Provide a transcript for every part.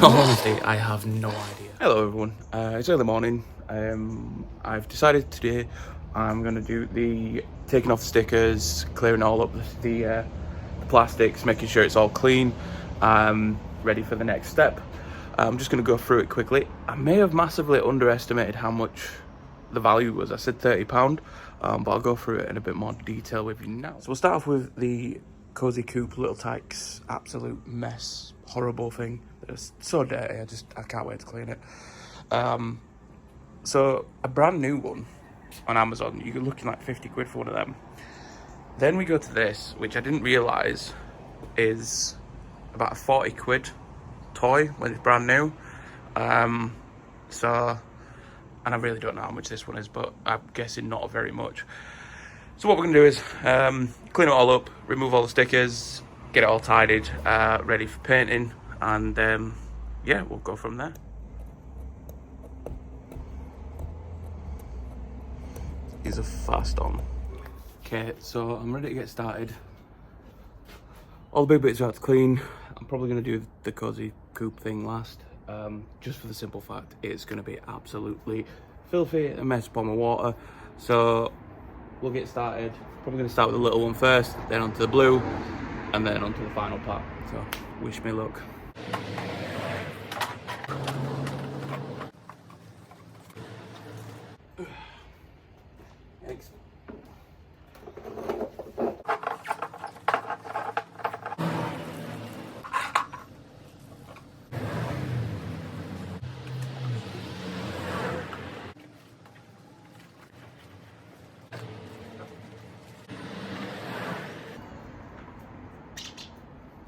all honesty, I have no idea. Hello everyone, it's early morning. I've decided today I'm going to do the taking off the stickers, clearing all up the plastics, making sure it's all clean, ready for the next step. I'm just going to go through it quickly. I may have massively underestimated how much the value was. I said £30, but I'll go through it in a bit more detail with you now. So we'll start off with the Cozy Coupe Little Tykes absolute mess, horrible thing. It's so dirty, I can't wait to clean it. So a brand new one on Amazon, you're looking like 50 quid for one of them. Then we go to this, which I didn't realise is about a 40 quid toy when it's brand new. And I really don't know how much this one is, but I'm guessing not very much. So what we're going to do is clean it all up, remove all the stickers, get it all tidied, ready for painting, and yeah, we'll go from there. These are fast on. Okay, so I'm ready to get started. All the big bits are out to clean. I'm probably going to do the Cozy Coupe thing last, just for the simple fact it's going to be absolutely filthy, a mess upon my water. So we'll get started. Probably going to start with the little one first, then onto the blue, and then onto the final part. So wish me luck. Thanks.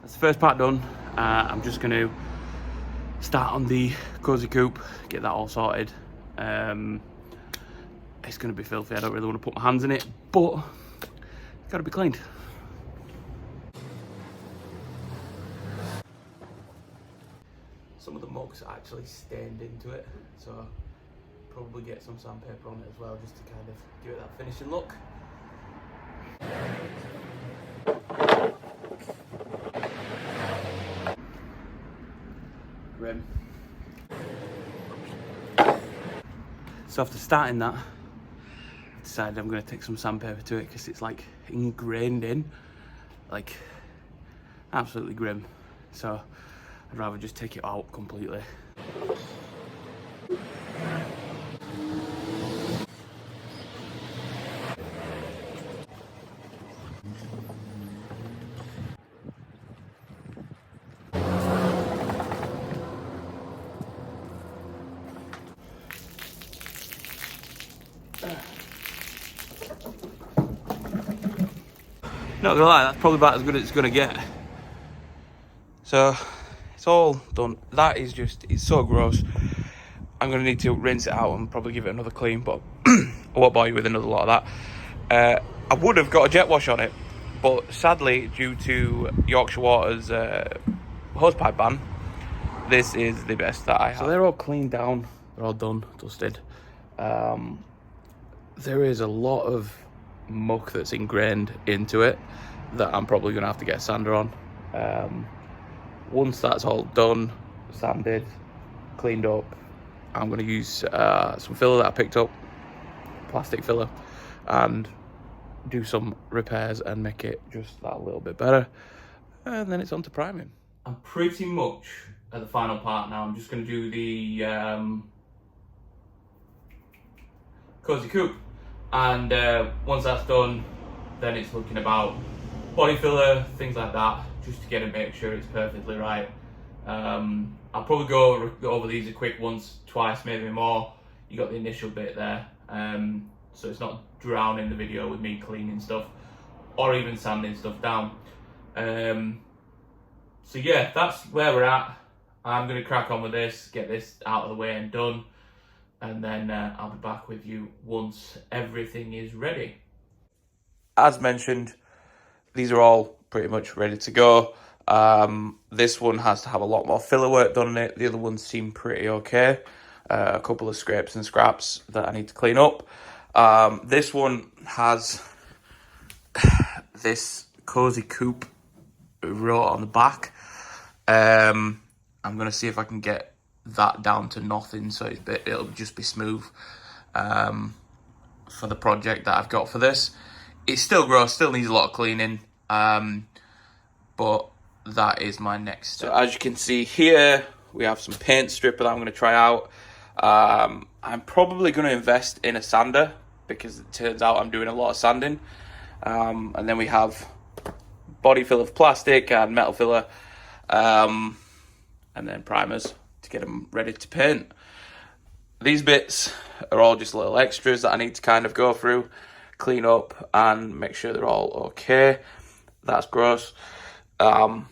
That's the first part done. I'm just going to start on the Cozy Coupe, get that all sorted. It's going to be filthy. I don't really want to put my hands in it, but it's got to be cleaned. Some of the muck's actually stained into it, so probably get some sandpaper on it as well, just to kind of give it that finishing look. Grim. So after starting that, I decided I'm going to take some sandpaper to it because it's like ingrained in, like absolutely grim. So I'd rather just take it out completely. Not gonna lie, that's probably about as good as it's gonna get. So it's all done. That is just, it's so gross. I'm gonna need to rinse it out and probably give it another clean, but I won't bore you with another lot of that. I would have got a jet wash on it, but sadly, due to Yorkshire Water's hosepipe ban, this is the best that I have. So they're all cleaned down, they're all done, dusted. There is a lot of muck that's ingrained into it that I'm probably gonna have to get a sander on. Once that's all done, sanded, cleaned up, I'm gonna use some filler that I picked up, plastic filler, and do some repairs and make it just that little bit better, and then it's on to priming. I'm pretty much at the final part now. I'm just gonna do the Cozy Coupe. And once that's done, then it's looking about body filler, things like that, just to get it, make sure it's perfectly right. I'll probably go over these a quick once, twice, maybe more. You got the initial bit there, so it's not drowning the video with me cleaning stuff or even sanding stuff down. So yeah, that's where we're at. I'm gonna crack on with this, get this out of the way and done. And then I'll be back with you once everything is ready. As mentioned, these are all pretty much ready to go. This one has to have a lot more filler work done on it. The other ones seem pretty okay. A couple of scrapes and scraps that I need to clean up. This one has this Cozy Coupe wrote on the back. I'm going to see if I can get that down to nothing, so it'll just be smooth for the project that I've got for this. It's still gross, still needs a lot of cleaning, but that is my next step. So as you can see here, we have some paint stripper that I'm going to try out. I'm probably going to invest in a sander because it turns out I'm doing a lot of sanding. And then we have body filler of plastic and metal filler, and then primers to get them ready to paint. These bits are all just little extras that I need to kind of go through, clean up, and make sure they're all okay. That's gross. But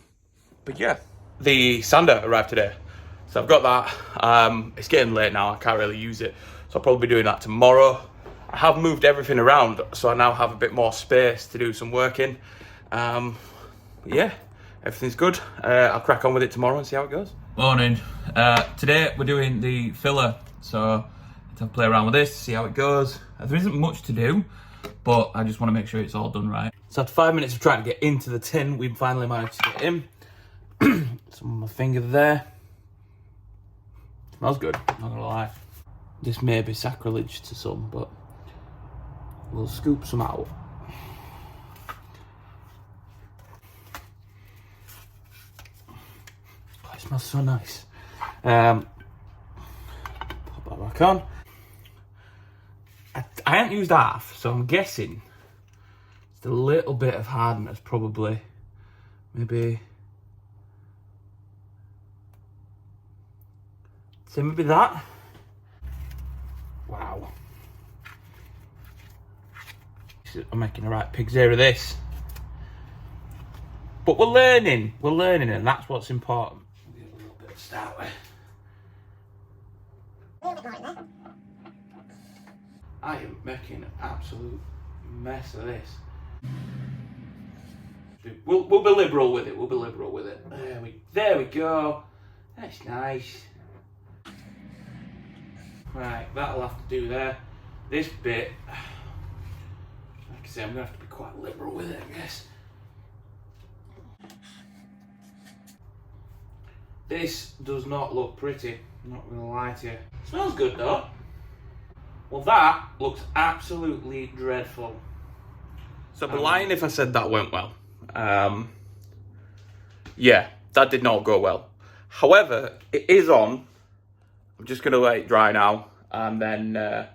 yeah, the sander arrived today. So I've got that. It's getting late now, I can't really use it. So I'll probably be doing that tomorrow. I have moved everything around, so I now have a bit more space to do some work in. Yeah, everything's good. I'll crack on with it tomorrow and see how it goes. Morning. Today we're doing the filler, so I'll play around with this, see how it goes. There isn't much to do, but I just want to make sure it's all done right. So after 5 minutes of trying to get into the tin, we finally managed to get in. Some of my finger there. Smells good, not gonna lie. This may be sacrilege to some, but we'll scoop some out. Oh, it smells so nice. Pop that back on. I haven't used half, so I'm guessing it's a little bit of hardness, probably. Maybe. So maybe that. Wow. I'm making the right pig's ear of this. But we're learning, and that's what's important. We'll get a little bit of start with. I am making an absolute mess of this. We'll be liberal with it, There we go. That's nice. Right, that'll have to do there. This bit, like I say, I'm going to have to be quite liberal with it, I guess. This does not look pretty, I'm not going to lie to you. Smells good though. Well, that looks absolutely dreadful. So I'd be lying if I said that went well. Yeah, that did not go well. However, it is on. I'm just going to let it dry now and then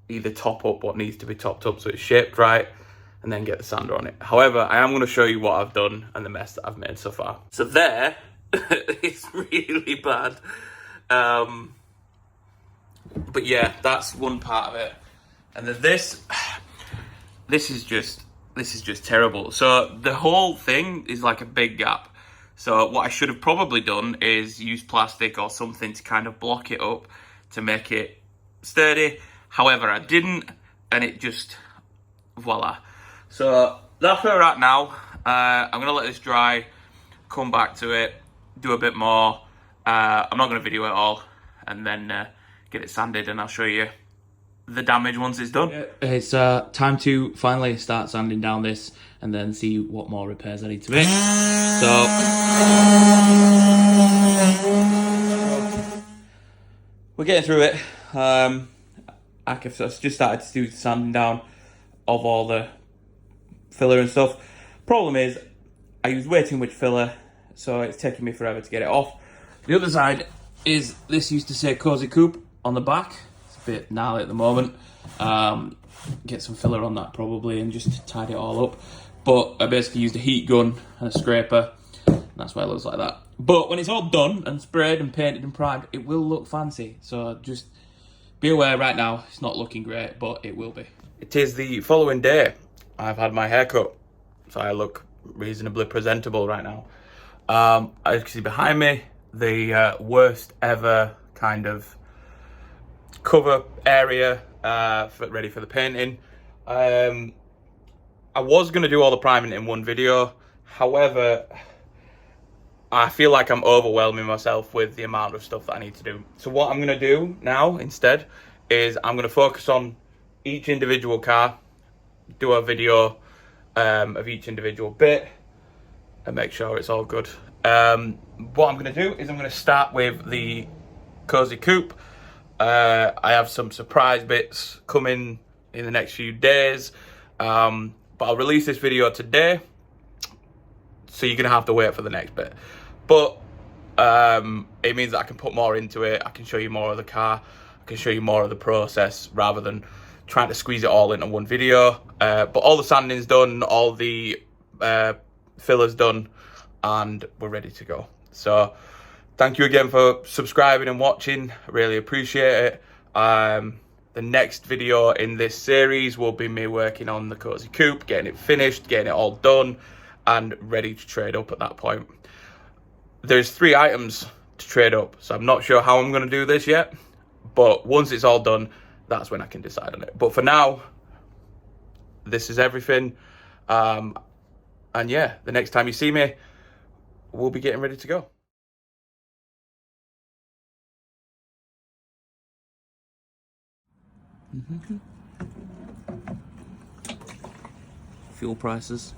either top up what needs to be topped up so it's shaped right and then get the sander on it. However, I am going to show you what I've done and the mess that I've made so far. So there, it's really bad. But yeah, that's one part of it. And then this is just terrible. So the whole thing is like a big gap. So what I should have probably done is use plastic or something to kind of block it up to make it sturdy. However, I didn't, and it just, voila. So that's where we're at now. I'm going to let this dry, come back to it, do a bit more. I'm not going to video it all, and then get it sanded, and I'll show you the damage once it's done. It's time to finally start sanding down this and then see what more repairs I need to make. So we're getting through it. I've just started to do the sanding down of all the filler and stuff. Problem is, I used way too much filler, so it's taking me forever to get it off. The other side is, this used to say Cozy Coop on the back. It's a bit gnarly at the moment. Get some filler on that probably and just tidy it all up. But I basically used a heat gun and a scraper. And that's why it looks like that. But when it's all done and sprayed and painted and primed, it will look fancy. So just be aware right now, it's not looking great, but it will be. It is the following day. I've had my hair cut, so I look reasonably presentable right now. As you can see behind me, the worst ever kind of cover area ready for the painting. I was going to do all the priming in one video. However, I feel like I'm overwhelming myself with the amount of stuff that I need to do. So what I'm going to do now instead is I'm going to focus on each individual car, do a video of each individual bit and make sure it's all good. What I'm going to do is I'm going to start with the cozy coupe. I have some surprise bits coming in the next few days, but I'll release this video today, so you're going to have to wait for the next bit. But it means that I can put more into it. I can show you more of the car. I can show you more of the process rather than trying to squeeze it all into one video. But all the sanding's done, all the fillers done, and we're ready to go. So thank you again for subscribing and watching. I really appreciate it. The next video in this series will be me working on the cozy coupe, getting it finished, getting it all done and ready to trade up at that point. There's 3 items to trade up, so I'm not sure how I'm going to do this yet, but once it's all done, that's when I can decide on it. But for now, this is everything. And yeah, the next time you see me, we'll be getting ready to go. Fuel prices.